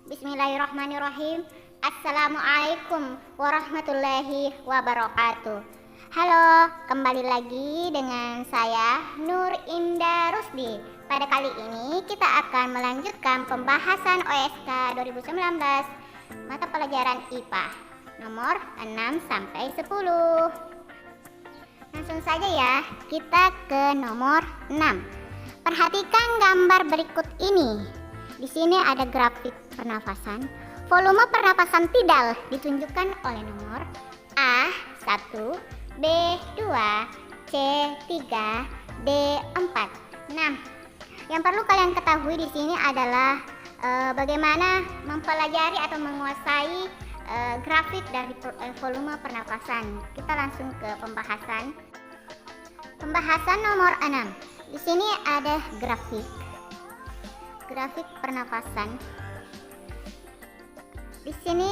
Bismillahirrahmanirrahim. Assalamualaikum warahmatullahi wabarakatuh. Halo, kembali lagi dengan saya Nur Indah Rusdi. Pada kali ini kita akan melanjutkan pembahasan OSK 2019 mata pelajaran IPA nomor 6 sampai 10. Langsung saja ya, kita ke nomor 6. Perhatikan gambar berikut ini. Di sini ada grafik pernafasan. Volume pernapasan tidal ditunjukkan oleh nomor A1, B2, C3, D4. Nah, yang perlu kalian ketahui di sini adalah bagaimana mempelajari atau menguasai grafik dari volume pernapasan. Kita langsung ke pembahasan. Pembahasan nomor 6. Di sini ada grafik pernapasan. Di sini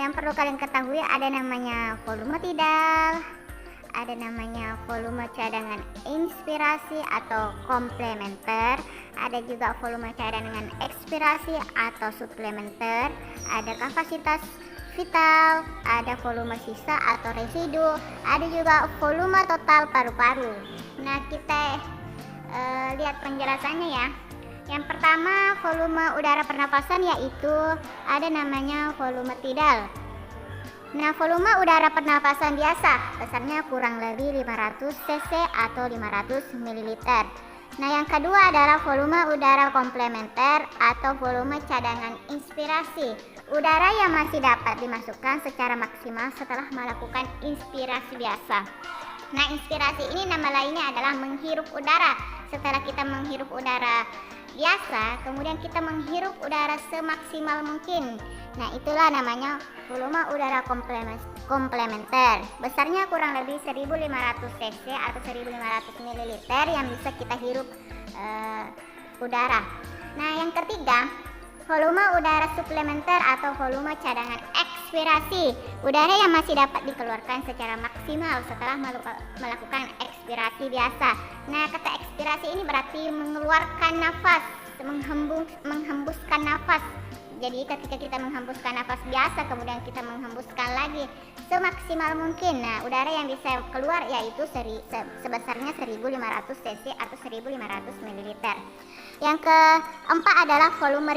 yang perlu kalian ketahui ada namanya volume tidal, ada namanya volume cadangan inspirasi atau komplementer, ada juga volume cadangan ekspirasi atau suplementer, ada kapasitas vital, ada volume sisa atau residu, ada juga volume total paru-paru. Nah, kita lihat penjelasannya ya. Yang pertama, volume udara pernapasan yaitu ada namanya volume tidal. Nah, volume udara pernapasan biasa besarnya kurang lebih 500 cc atau 500 ml. Nah, yang kedua adalah volume udara komplementer atau volume cadangan inspirasi. Udara yang masih dapat dimasukkan secara maksimal setelah melakukan inspirasi biasa. Nah, inspirasi ini nama lainnya adalah menghirup udara. Setelah kita menghirup udara biasa, kemudian kita menghirup udara semaksimal mungkin. Nah, itulah namanya volume udara komplementer. Besarnya kurang lebih 1500 cc atau 1500 ml yang bisa kita hirup udara. Nah, yang ketiga, volume udara suplementer atau volume cadangan ekspirasi. Udara yang masih dapat dikeluarkan secara maksimal setelah melakukan ekspirasi biasa. Nah, kata ekspirasi ini berarti mengeluarkan nafas, menghembuskan nafas. Jadi ketika kita menghembuskan nafas biasa, kemudian kita menghembuskan lagi semaksimal mungkin. Nah, udara yang bisa keluar yaitu sebesarnya 1500 cc atau 1500 ml. Yang keempat adalah volume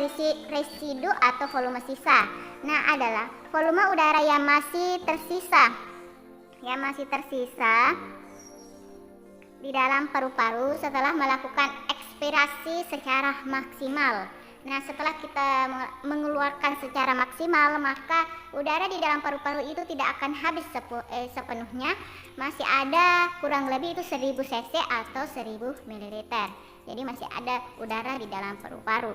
residu atau volume sisa. Nah, adalah volume udara yang masih tersisa di dalam paru-paru setelah melakukan ekspirasi secara maksimal. Nah, setelah kita mengeluarkan secara maksimal, maka udara di dalam paru-paru itu tidak akan habis sepenuhnya. Masih ada kurang lebih itu 1000 cc atau 1000 ml. Jadi masih ada udara di dalam paru-paru.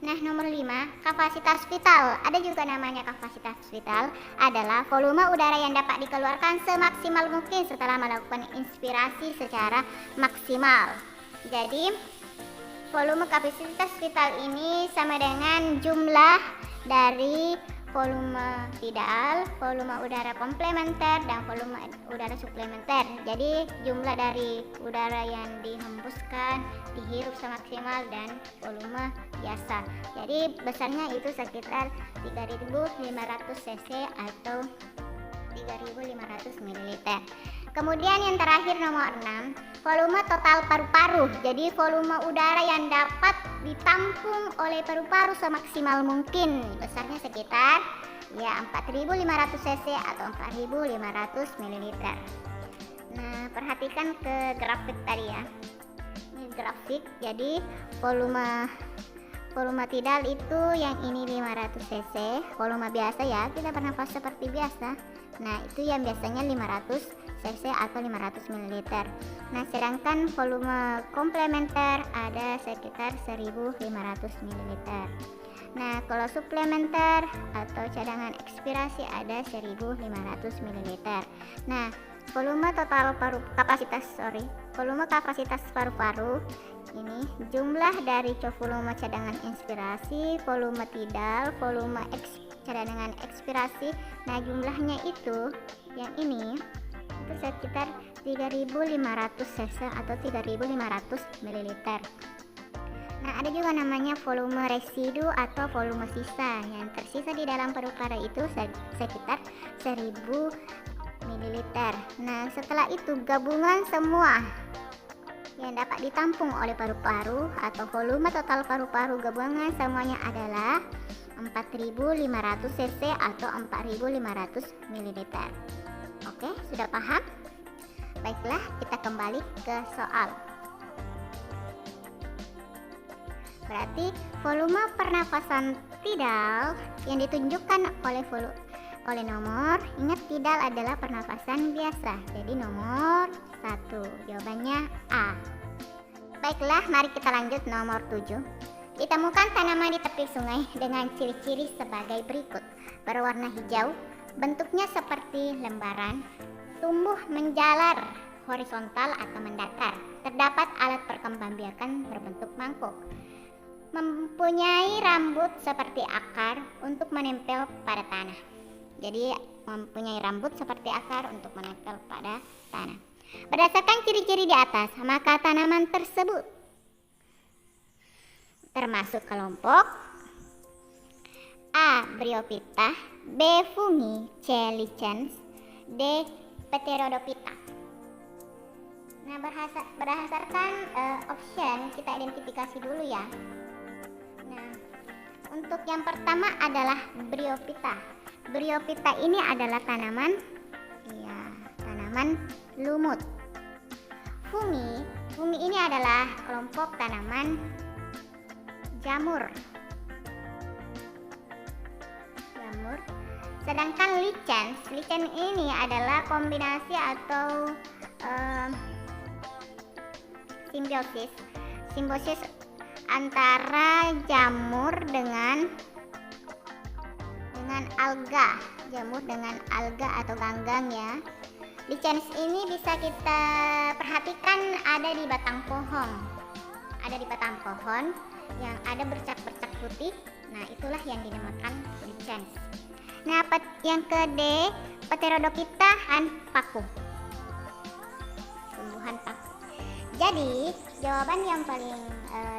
Nah, nomor 5, kapasitas vital. Ada juga namanya kapasitas vital, adalah volume udara yang dapat dikeluarkan semaksimal mungkin setelah melakukan inspirasi secara maksimal. Jadi volume kapasitas vital ini sama dengan jumlah dari volume tidal, volume udara komplementer, dan volume udara suplementer. Jadi jumlah dari udara yang dihembuskan, dihirup semaksimal, dan volume biasa. Jadi besarnya itu sekitar 3500 cc atau 3500 ml. Kemudian yang terakhir nomor 6, volume total paru-paru. Jadi volume udara yang dapat ditampung oleh paru-paru semaksimal mungkin. Besarnya sekitar 4500 cc atau 4500 ml. Nah, perhatikan ke grafik tadi ya. Ini grafik, jadi volume tidal itu yang ini 500 cc, volume biasa ya, kita bernafas seperti biasa. Nah, itu yang biasanya 500 cc atau 500 ml. Nah, sedangkan volume komplementer ada sekitar 1500 ml. Nah, kalau suplementer atau cadangan ekspirasi ada 1500 ml. Nah, volume kapasitas paru-paru ini jumlah dari volume cadangan inspirasi, volume tidal, volume cadangan ekspirasi. Nah, jumlahnya itu yang ini itu sekitar 3500 cc atau 3500 ml. Nah, ada juga namanya volume residu atau volume sisa. Yang tersisa di dalam paru-paru itu sekitar 1000 ml. Nah, setelah itu gabungan semua yang dapat ditampung oleh paru-paru atau volume total paru-paru gabungan semuanya adalah 4500 cc atau 4500 ml. Oke, sudah paham? Baiklah, kita kembali ke soal. Berarti volume pernafasan tidal yang ditunjukkan oleh nomor, ingat tidal adalah pernafasan biasa, jadi nomor 1. Jawabannya A. Baiklah, mari kita lanjut nomor 7. Ditemukan tanaman di tepi sungai dengan ciri-ciri sebagai berikut. Berwarna hijau, bentuknya seperti lembaran, tumbuh menjalar horizontal atau mendatar. Terdapat alat perkembangbiakan berbentuk mangkuk. Mempunyai rambut seperti akar untuk menempel pada tanah. Jadi mempunyai rambut seperti akar untuk menempel pada tanah. Berdasarkan ciri-ciri di atas, maka tanaman tersebut termasuk kelompok A. Bryophyta, B. Fungi, C. Lichens, D. Pteridophyta. Nah, berdasarkan option kita identifikasi dulu ya. Nah, untuk yang pertama adalah Bryophyta. Bryophyta ini adalah tanaman lumut. Fungi ini adalah kelompok tanaman jamur. Sedangkan lichens ini adalah kombinasi atau simbiosis antara jamur dengan alga. Jamur dengan alga atau ganggang ya. Lichens ini bisa kita perhatikan ada di batang pohon. Ada di batang pohon yang ada bercak-bercak putih. Nah, itulah yang dinamakan lichens. Nah, yang ke D, Pteridophyta paku. Tumbuhan paku. Jadi, jawaban yang paling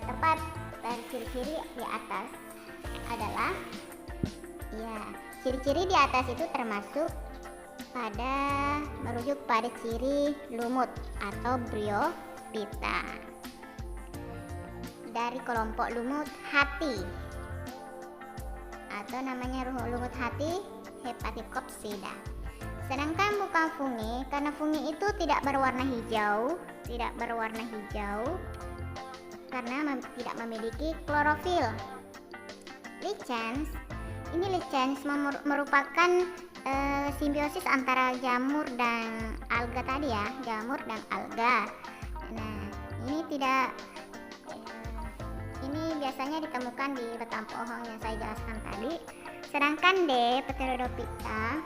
tepat dari ciri-ciri di atas adalah ciri-ciri di atas itu termasuk merujuk pada ciri lumut atau Bryophyta dari kelompok lumut hati atau namanya lumut hati Hepaticopsida. Sedangkan bukan fungi, karena fungi itu tidak berwarna hijau karena tidak memiliki klorofil. Lichens merupakan simbiosis antara jamur dan alga tadi ya, jamur dan alga. Nah, ini biasanya ditemukan di batang pohon yang saya jelaskan tadi. Sedangkan D, Pteridophyta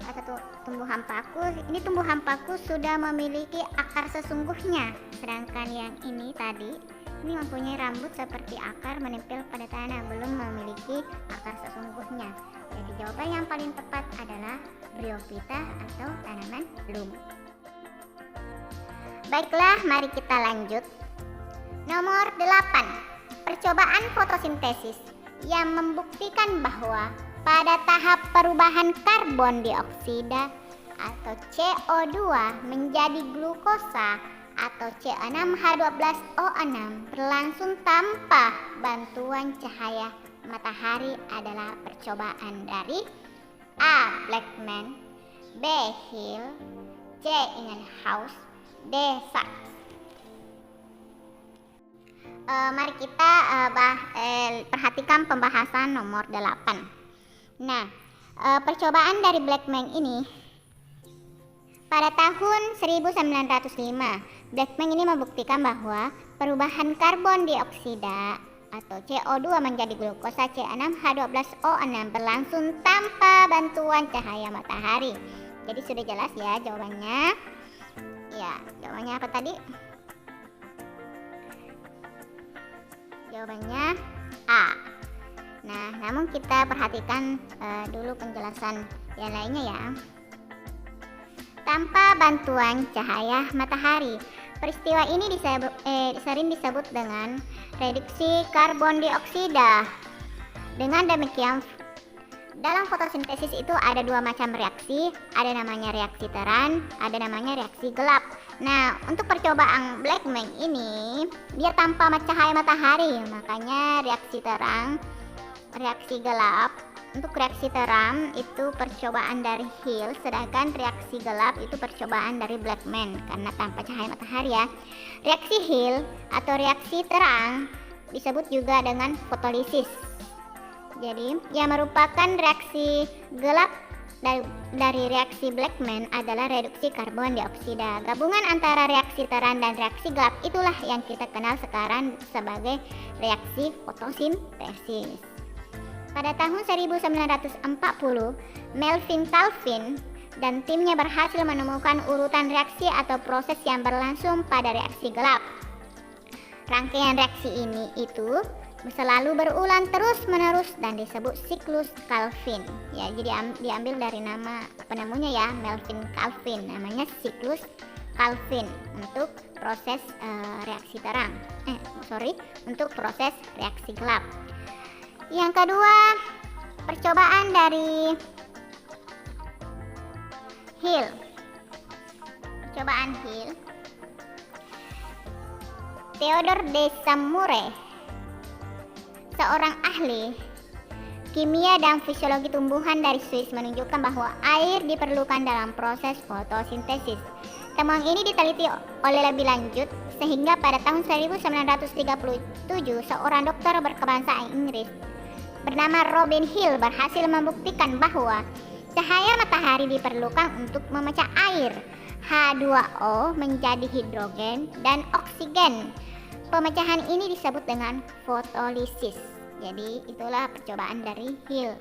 atau tumbuhan paku, ini tumbuhan paku sudah memiliki akar sesungguhnya. Sedangkan yang ini tadi, ini mempunyai rambut seperti akar menempel pada tanah, belum memiliki akar sesungguhnya. Jadi jawaban yang paling tepat adalah Bryophyta atau tanaman lumut. Baiklah, mari kita lanjut. Nomor 8. Percobaan fotosintesis yang membuktikan bahwa pada tahap perubahan karbon dioksida atau CO2 menjadi glukosa atau C6H12O6 berlangsung tanpa bantuan cahaya matahari adalah percobaan dari A. Blackman, B. Hill, C. Ingenhousz, D. Sachs. Mari kita perhatikan pembahasan nomor 8. Nah, percobaan dari Blackman ini pada tahun 1905, Blackman ini membuktikan bahwa perubahan karbon dioksida atau CO2 menjadi glukosa C6H12O6 berlangsung tanpa bantuan cahaya matahari. Jadi sudah jelas ya jawabannya. Ya, jawabannya apa tadi? Jawabannya A. Nah, namun kita perhatikan dulu penjelasan yang lainnya ya. Tanpa bantuan cahaya matahari. Peristiwa ini sering disebut dengan reduksi karbon dioksida. Dengan demikian, dalam fotosintesis itu ada dua macam reaksi, ada namanya reaksi terang, ada namanya reaksi gelap. Nah, untuk percobaan Blackman ini, dia tanpa cahaya matahari, makanya reaksi terang, reaksi gelap. Untuk reaksi terang itu percobaan dari Hill, sedangkan reaksi gelap itu percobaan dari Blackman karena tanpa cahaya matahari ya. Reaksi Hill atau reaksi terang disebut juga dengan fotolisis. Jadi, yang merupakan reaksi gelap dari reaksi Blackman adalah reduksi karbon dioksida. Gabungan antara reaksi terang dan reaksi gelap itulah yang kita kenal sekarang sebagai reaksi fotosintesis. Pada tahun 1940, Melvin Calvin dan timnya berhasil menemukan urutan reaksi atau proses yang berlangsung pada reaksi gelap. Rangkaian reaksi ini itu selalu berulang terus-menerus dan disebut siklus Calvin. Ya, jadi diambil dari nama penemunya ya, Melvin Calvin. Namanya siklus Calvin untuk proses reaksi terang. Untuk proses reaksi gelap. Yang kedua, percobaan dari Hill. Percobaan Hill. Theodore de Samouraï, seorang ahli kimia dan fisiologi tumbuhan dari Swiss, menunjukkan bahwa air diperlukan dalam proses fotosintesis. Temuan ini diteliti oleh lebih lanjut sehingga pada tahun 1937 seorang dokter berkebangsaan Inggris bernama Robin Hill berhasil membuktikan bahwa cahaya matahari diperlukan untuk memecah air H2O menjadi hidrogen dan oksigen. Pemecahan ini disebut dengan fotolisis. Jadi itulah percobaan dari Hill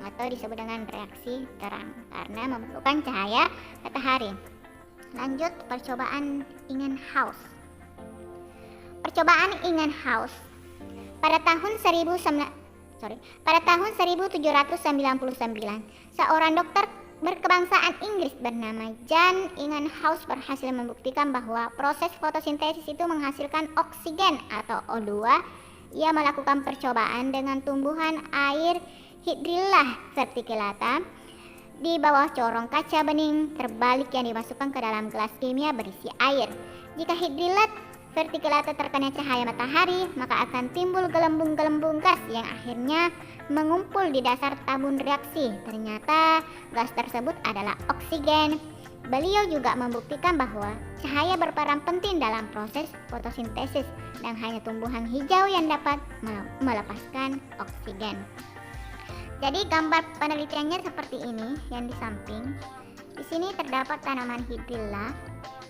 atau disebut dengan reaksi terang karena memerlukan cahaya matahari. Lanjut, percobaan Ingenhousz. Percobaan Ingenhousz pada tahun 1799, seorang dokter berkebangsaan Inggris bernama John Ingenhousz berhasil membuktikan bahwa proses fotosintesis itu menghasilkan oksigen atau O2. Ia melakukan percobaan dengan tumbuhan air Hydrilla verticillata di bawah corong kaca bening terbalik yang dimasukkan ke dalam gelas kimia berisi air. Jika Hydrilla verticillata terkena cahaya matahari, maka akan timbul gelembung-gelembung gas yang akhirnya mengumpul di dasar tabung reaksi. Ternyata gas tersebut adalah oksigen. Beliau juga membuktikan bahwa cahaya berperan penting dalam proses fotosintesis dan hanya tumbuhan hijau yang dapat melepaskan oksigen. Jadi gambar penelitiannya seperti ini yang di samping. Di sini terdapat tanaman hidrilla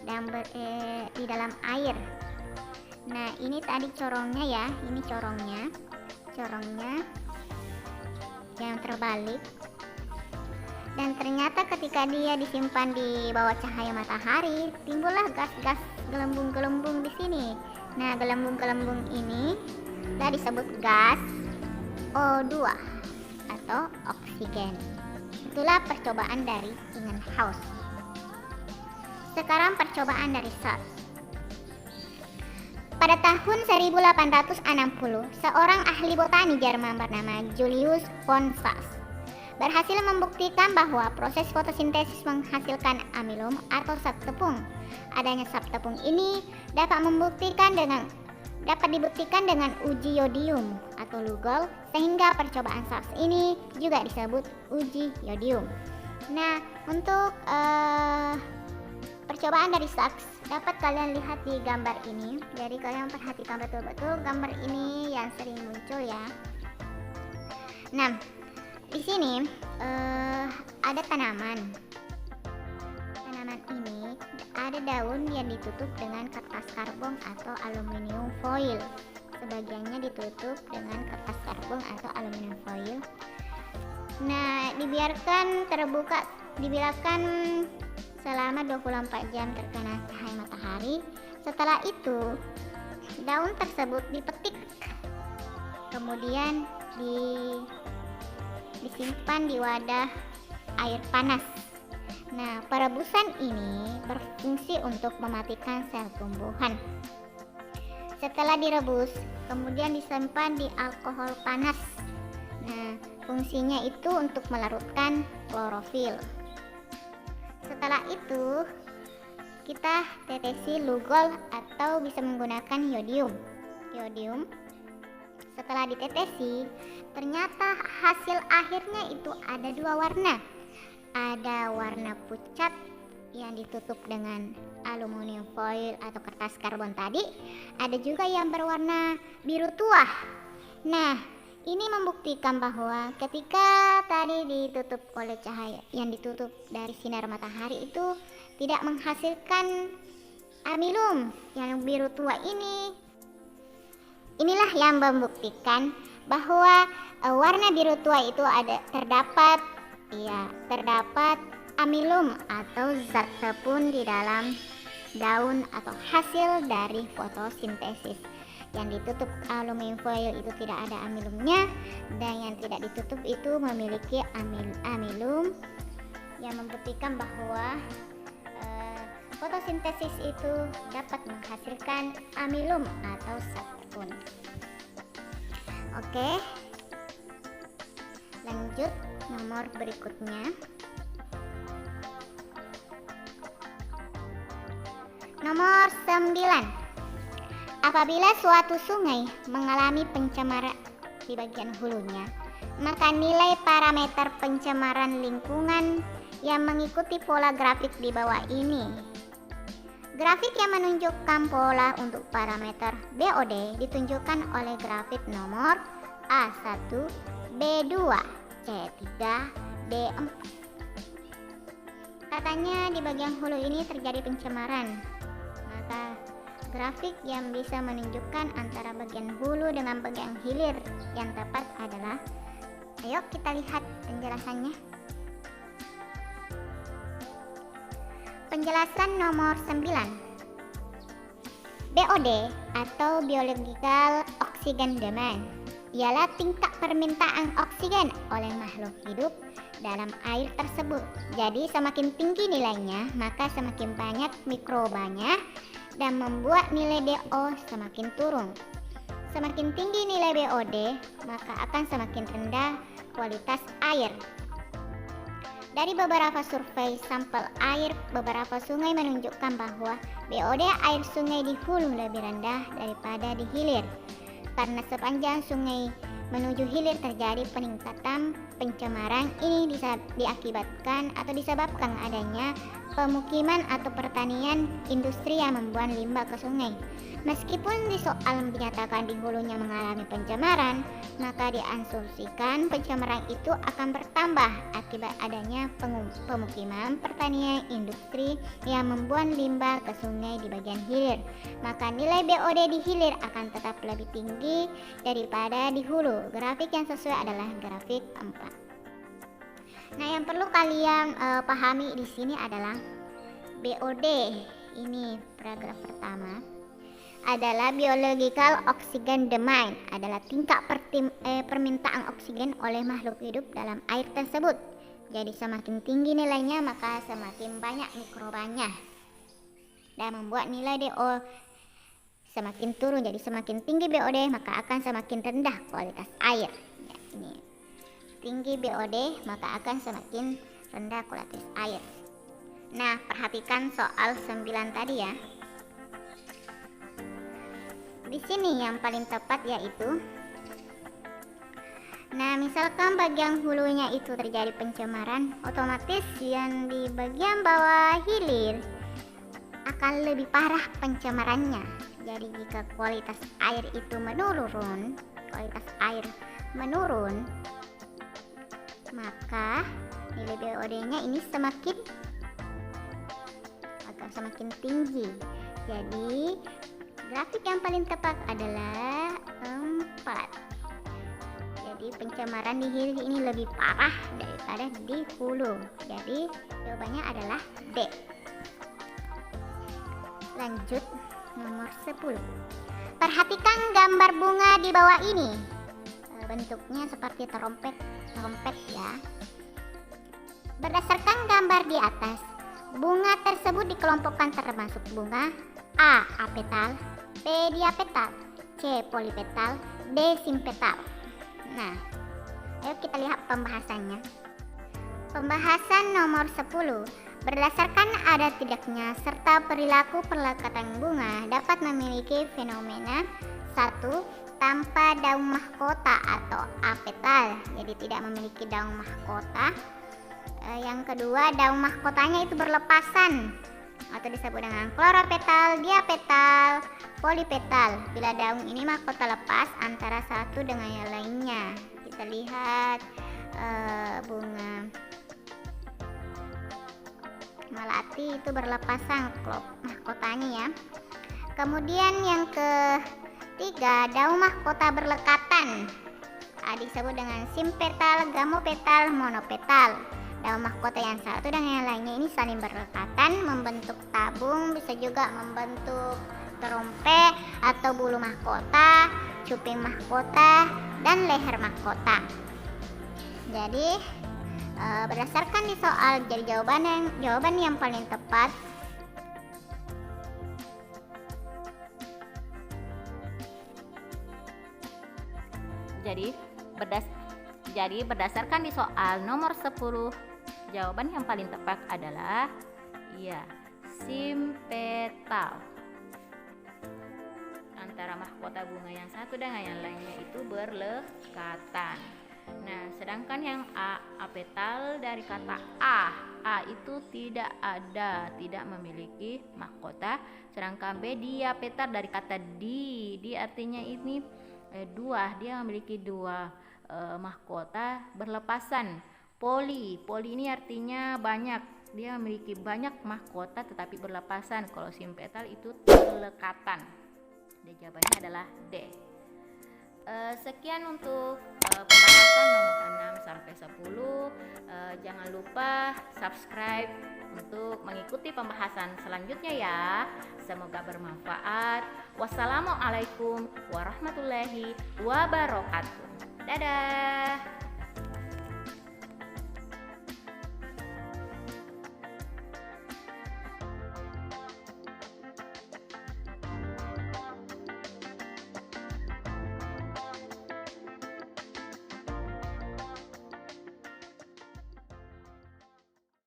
dan di dalam air. Nah, ini tadi corongnya ya, ini corongnya yang terbalik. Dan ternyata ketika dia disimpan di bawah cahaya matahari, timbullah gas-gas gelembung-gelembung di sini. Nah, gelembung-gelembung ini sudah disebut gas O2 atau oksigen. Itulah percobaan dari Ingenhousz. Sekarang percobaan dari Sars. Pada tahun 1860, seorang ahli botani Jerman bernama Julius von Sachs berhasil membuktikan bahwa proses fotosintesis menghasilkan amilum atau sap tepung. Adanya sap tepung ini dapat dibuktikan dengan uji yodium atau Lugol, sehingga percobaan Sachs ini juga disebut uji yodium. Nah, untuk percobaan dari Sachs dapat kalian lihat di gambar ini. Jadi kalian perhatikan betul-betul gambar ini yang sering muncul ya. Nah, di sini ada tanaman. Tanaman ini ada daun yang ditutup dengan kertas karbon atau aluminium foil. Sebagiannya ditutup dengan kertas karbon atau aluminium foil. Nah, dibiarkan selama 24 jam terkena cahaya matahari. Setelah itu, daun tersebut dipetik, kemudian disimpan di wadah air panas. Nah, perebusan ini berfungsi untuk mematikan sel tumbuhan. Setelah direbus, kemudian disimpan di alkohol panas. Nah, fungsinya itu untuk melarutkan klorofil. Setelah itu, kita tetesi lugol atau bisa menggunakan yodium. Setelah ditetesi, ternyata hasil akhirnya itu ada dua warna. Ada warna pucat yang ditutup dengan aluminium foil atau kertas karbon tadi. Ada juga yang berwarna biru tua. Nah, ini membuktikan bahwa ketika tadi ditutup oleh cahaya yang ditutup dari sinar matahari itu tidak menghasilkan amilum yang biru tua ini. Inilah yang membuktikan bahwa warna biru tua itu terdapat amilum atau zat tepung di dalam daun atau hasil dari fotosintesis. Yang ditutup aluminium foil itu tidak ada amilumnya, dan yang tidak ditutup itu memiliki amilum, yang membuktikan bahwa fotosintesis itu dapat menghasilkan amilum atau zat tepung. Oke, lanjut nomor berikutnya. Nomor 9. Apabila suatu sungai mengalami pencemaran di bagian hulunya, maka nilai parameter pencemaran lingkungan yang mengikuti pola grafik di bawah ini. Grafik yang menunjukkan pola untuk parameter BOD ditunjukkan oleh grafik nomor A1, B2, C3, D4. Katanya di bagian hulu ini terjadi pencemaran. Maka grafik yang bisa menunjukkan antara bagian hulu dengan bagian hilir yang tepat adalah, ayo kita lihat penjelasannya. Penjelasan nomor 9. BOD atau Biological Oxygen Demand ialah tingkat permintaan oksigen oleh makhluk hidup dalam air tersebut. Jadi semakin tinggi nilainya, maka semakin banyak mikrobanya dan membuat nilai DO semakin turun. Semakin tinggi nilai BOD, maka akan semakin rendah kualitas air. Dari beberapa survei sampel air, beberapa sungai menunjukkan bahwa BOD air sungai di hulu lebih rendah daripada di hilir. Karena sepanjang sungai menuju hilir terjadi peningkatan pencemaran, ini diakibatkan atau disebabkan adanya pemukiman atau pertanian industri yang membuang limbah ke sungai. Meskipun di soal dinyatakan di hulunya mengalami pencemaran, maka diasumsikan pencemaran itu akan bertambah akibat adanya pemukiman, pertanian, industri yang membuang limbah ke sungai di bagian hilir. Maka nilai BOD di hilir akan tetap lebih tinggi daripada di hulu. Grafik yang sesuai adalah grafik 4. Nah, yang perlu kalian pahami di sini adalah BOD. Ini paragraf pertama adalah Biological Oxygen Demand, adalah tingkat permintaan oksigen oleh makhluk hidup dalam air tersebut. Jadi semakin tinggi nilainya, maka semakin banyak mikrobanya dan membuat nilai DO semakin turun. Jadi semakin tinggi BOD, maka akan semakin rendah kualitas air. Ya, ini tinggi BOD, maka akan semakin rendah kualitas air. Nah, perhatikan soal 9 tadi ya. Di sini yang paling tepat yaitu, nah misalkan bagian hulunya itu terjadi pencemaran, otomatis yang di bagian bawah hilir akan lebih parah pencemarannya. Jadi jika kualitas air itu menurun, maka nilai BOD-nya ini semakin tinggi. Jadi grafik yang paling tepat adalah 4. Jadi pencemaran di hilir ini lebih parah daripada di hulu. Jadi jawabannya adalah D. Lanjut nomor 10. Perhatikan gambar bunga di bawah ini. Bentuknya seperti trompet ya. Berdasarkan gambar di atas, bunga tersebut dikelompokkan termasuk bunga A. Apetal, B. diapetal, C. polipetal, D. simpetal. Nah, ayo kita lihat pembahasannya. Pembahasan nomor 10. Berdasarkan ada tidaknya serta perilaku perlekatan bunga dapat memiliki fenomena 1. Tanpa daun mahkota atau apetal, jadi tidak memiliki daun mahkota. Yang kedua, daun mahkotanya itu berlepasan atau disebut dengan kloropetal, diapetal, polipetal. Bila daun ini mahkota lepas antara satu dengan yang lainnya. Kita lihat bunga melati itu berlepasan mahkotanya ya. Kemudian yang ketiga, daun mahkota berlekatan, disebut dengan simpetal, gamopetal, monopetal. Daun mahkota yang satu dengan yang lainnya ini saling berdekatan membentuk tabung, bisa juga membentuk trompet atau bulu mahkota, cuping mahkota, dan leher mahkota. Jadi berdasarkan di soal, jadi jawaban yang paling tepat Jadi berdasarkan di soal nomor 10, jawaban yang paling tepat adalah simpetal. Antara mahkota bunga yang satu dengan yang lainnya itu berlekatan. Nah, sedangkan yang A, apetal dari kata A itu tidak memiliki mahkota. Sedangkan B, diapetal dari kata di artinya ini dua, dia memiliki dua mahkota berlepasan. Poli ini artinya banyak, dia memiliki banyak mahkota tetapi berlepasan. Kalau simpetal itu terlekatan. Dan jawabannya adalah D. Sekian untuk pembahasan nomor 6 sampai 10. Jangan lupa subscribe untuk mengikuti pembahasan selanjutnya ya. Semoga bermanfaat. Wassalamualaikum warahmatullahi wabarakatuh. Dadah.